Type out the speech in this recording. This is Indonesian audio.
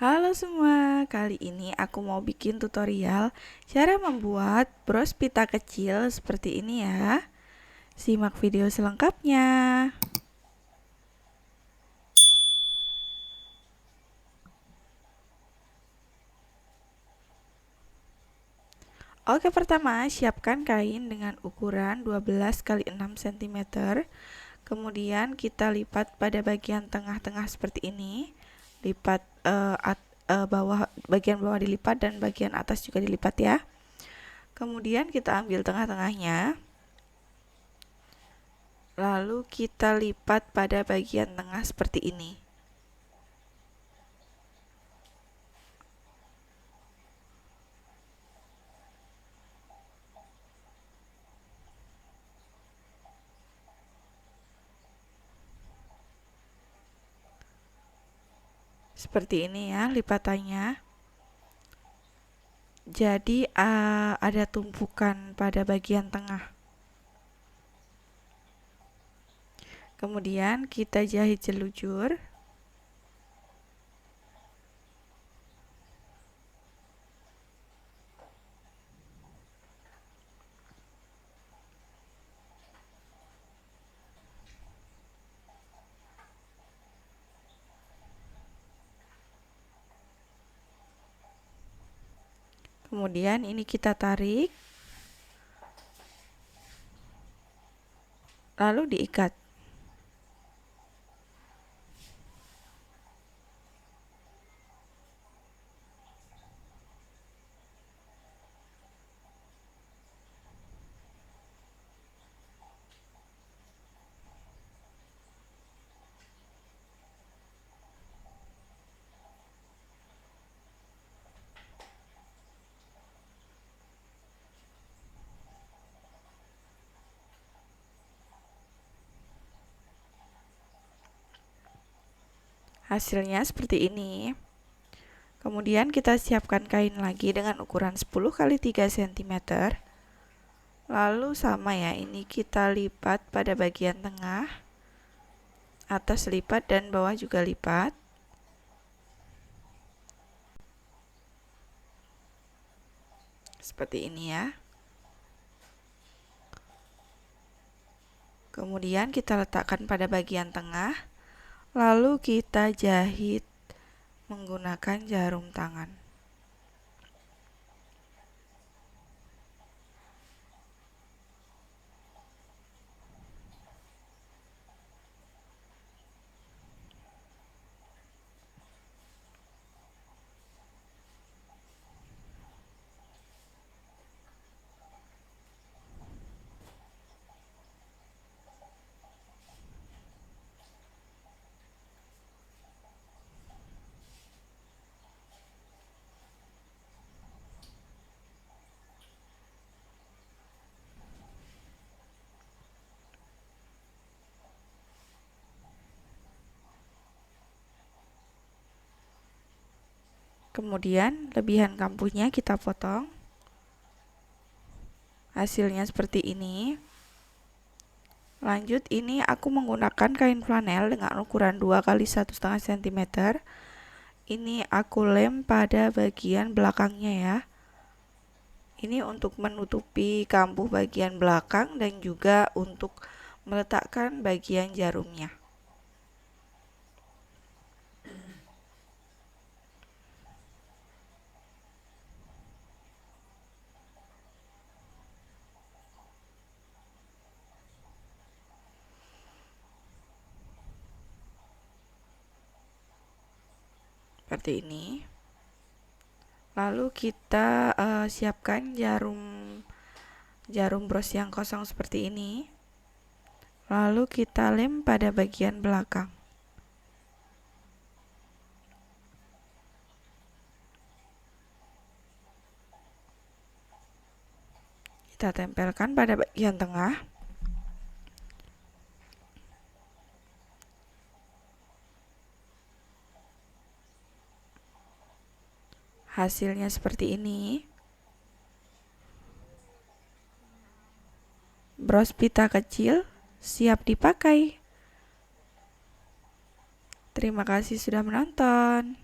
Halo semua, kali ini aku mau bikin tutorial cara membuat bros pita kecil seperti ini ya. Simak video selengkapnya. Oke, pertama siapkan kain dengan ukuran 12 x 6 cm. Kemudian kita lipat pada bagian tengah-tengah seperti ini. Lipat bagian bawah dilipat dan bagian atas juga dilipat ya. Kemudian kita ambil tengah-tengahnya. Lalu kita lipat pada bagian tengah seperti ini. Seperti ini ya lipatannya. Jadi ada tumpukan pada bagian tengah. Kemudian kita jahit jelujur. Kemudian ini kita tarik. Lalu diikat. Hasilnya seperti ini. Kemudian kita siapkan kain lagi dengan ukuran 10 x 3 cm. Lalu sama ya, ini kita lipat pada bagian tengah. Atas lipat dan bawah juga lipat. Seperti ini ya. Kemudian kita letakkan pada bagian tengah. Lalu kita jahit menggunakan jarum tangan. Kemudian lebihan kampuhnya kita potong. Hasilnya seperti ini. Lanjut, ini aku menggunakan kain flanel dengan ukuran 2 x 1,5 cm. Ini aku lem pada bagian belakangnya ya. Ini untuk menutupi kambuh bagian belakang dan juga untuk meletakkan bagian jarumnya. Seperti ini. Lalu kita siapkan jarum bros yang kosong seperti ini. Lalu kita lem pada bagian belakang. Kita tempelkan pada bagian tengah. Hasilnya seperti ini. Bros pita kecil siap dipakai. Terima kasih sudah menonton.